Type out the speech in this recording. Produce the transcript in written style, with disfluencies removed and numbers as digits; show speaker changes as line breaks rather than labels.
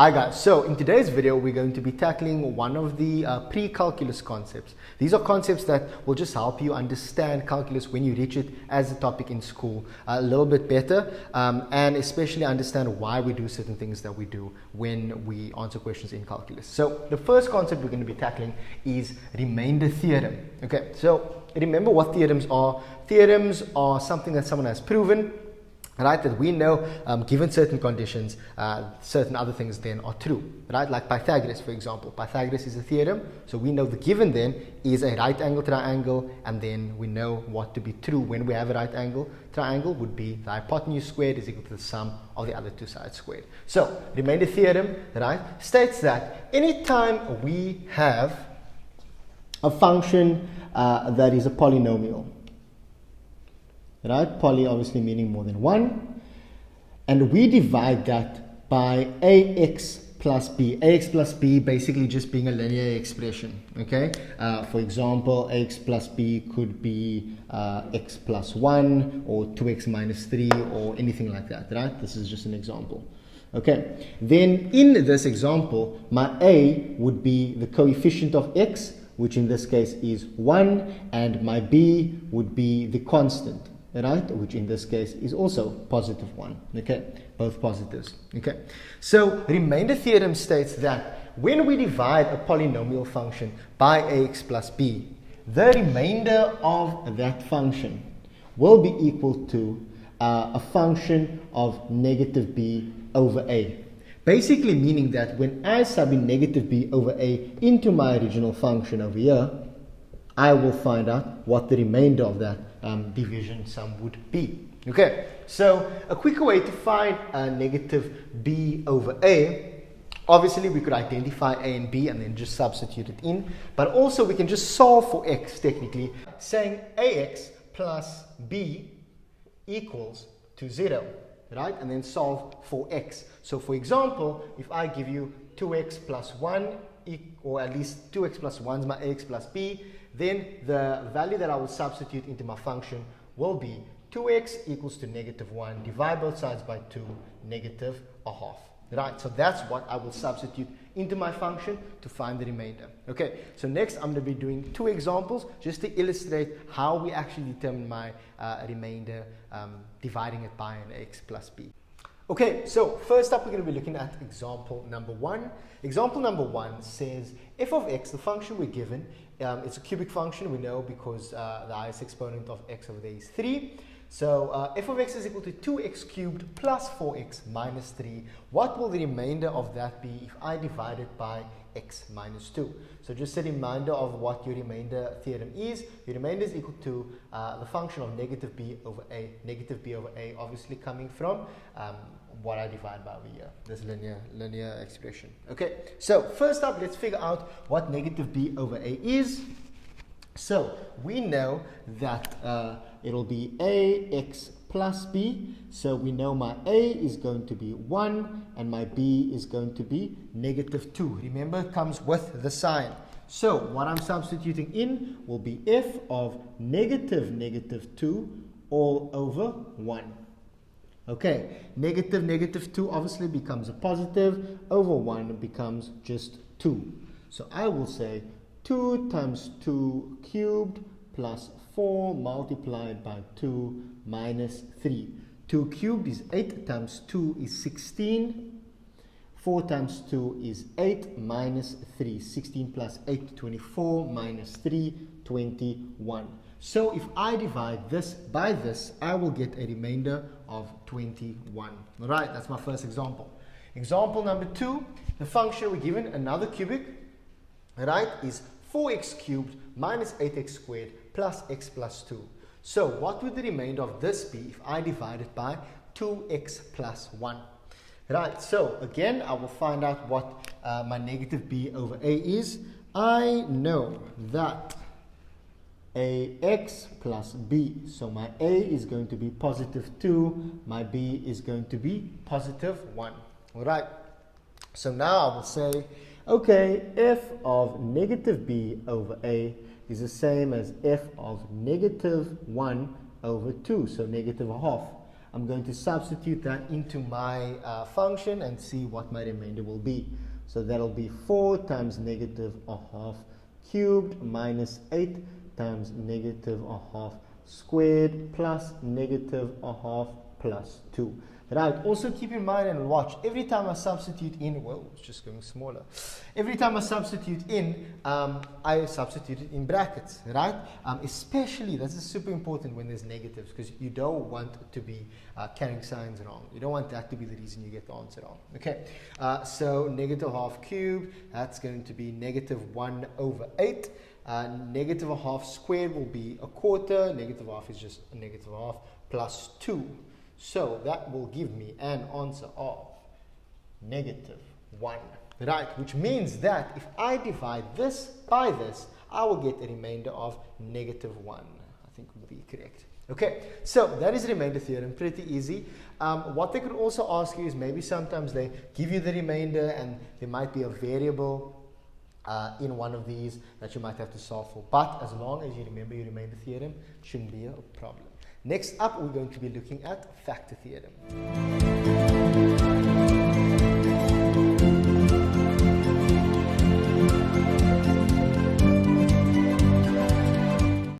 Hi guys, so in today's video we're going to be tackling one of the pre-calculus concepts. These are concepts that will just help you understand calculus when you reach it as a topic in school a little bit better, and especially understand why we do certain things that we do when we answer questions in calculus. So the first concept we're going to be tackling is remainder theorem. Okay, so remember what theorems are. Theorems are something that someone has proven, right, that we know given certain conditions, certain other things then are true, right? Like Pythagoras, for example. Pythagoras is a theorem, so we know the given then is a right angle triangle, and then we know what to be true when we have a right angle triangle would be the hypotenuse squared is equal to the sum of the other two sides squared. So remainder theorem, right, states that anytime we have a function that is a polynomial, right? Poly obviously meaning more than one. And we divide that by ax plus b. Ax plus b basically just being a linear expression, okay? For example, ax plus b could be x plus 1 or 2x minus 3 or anything like that, right? This is just an example. Okay, then in this example, my a would be the coefficient of x, which in this case is 1, and my b would be the constant, right, which in this case is also positive 1. Okay, both positives. Okay, so remainder theorem states that when we divide a polynomial function by ax plus b, the remainder of that function will be equal to a function of negative b over a. Basically meaning that when I sub in negative b over a into my original function over here, I will find out what the remainder of that division sum would be. Okay, so a quicker way to find negative b over a, obviously we could identify a and b and then just substitute it in, but also we can just solve for x technically, saying ax plus b equals to 0, right, and then solve for x. So for example, if I give you 2x plus 1, or at least 2x plus 1 is my ax plus b, then the value that I will substitute into my function will be 2x equals to negative 1, divide both sides by 2, negative a half. Right, so that's what I will substitute into my function to find the remainder. Okay, so next I'm going to be doing two examples just to illustrate how we actually determine my remainder, dividing it by an x plus b. Okay, so first up we're going to be looking at example number 1. Example number 1 says f of x, the function we're given, it's a cubic function, we know, because the highest exponent of x over there is 3. So f of x is equal to 2x cubed plus 4x minus 3. What will the remainder of that be if I divide it by x minus 2? So just a reminder of what your remainder theorem is. Your remainder is equal to the function of negative b over a. Negative b over a obviously coming from what I divide by over here, this linear expression. Okay, so first up, let's figure out what negative b over a is. So we know that it'll be ax plus b. So we know my a is going to be 1 and my b is going to be negative 2. Remember, it comes with the sign. So what I'm substituting in will be f of negative 2 all over 1. Okay, negative 2 obviously becomes a positive, over 1 becomes just 2. So I will say 2 times 2 cubed plus 4 multiplied by 2 minus 3. 2 cubed is 8 times 2 is 16. 4 times 2 is 8 minus 3. 16 plus 8, 24 minus 3, 21. So if I divide this by this, I will get a remainder of 21. All right, that's my first example. Example number 2, the function we're given, another cubic, right, is 4x cubed minus 8x squared plus x plus 2. So what would the remainder of this be if I divide it by 2x plus 1? Right, so again, I will find out what my negative b over a is. I know that ax plus b, so my a is going to be positive 2, my b is going to be positive 1. All right, so now I will say, okay, f of negative b over a is the same as f of negative 1 over 2, so negative a half. I'm going to substitute that into my function and see what my remainder will be. So that'll be 4 times negative a half cubed minus 8 times negative a half squared plus negative a half plus 2. Right, also keep in mind and watch, every time I substitute in, whoa, it's just going smaller. Every time I substitute in, I substitute it in brackets, right? Especially, this is super important when there's negatives, because you don't want to be carrying signs wrong. You don't want that to be the reason you get the answer wrong. Okay, so negative half cubed, that's going to be negative 1 over 8. Negative a half squared will be a quarter. Negative half is just a negative half plus 2. So that will give me an answer of negative 1. Right, which means that if I divide this by this, I will get a remainder of negative 1. I think would be correct. Okay, so that is remainder theorem, pretty easy. What they could also ask you is maybe sometimes they give you the remainder and there might be a variable in one of these that you might have to solve for. But as long as you remember your remainder theorem, it shouldn't be a problem. Next up, we're going to be looking at factor theorem.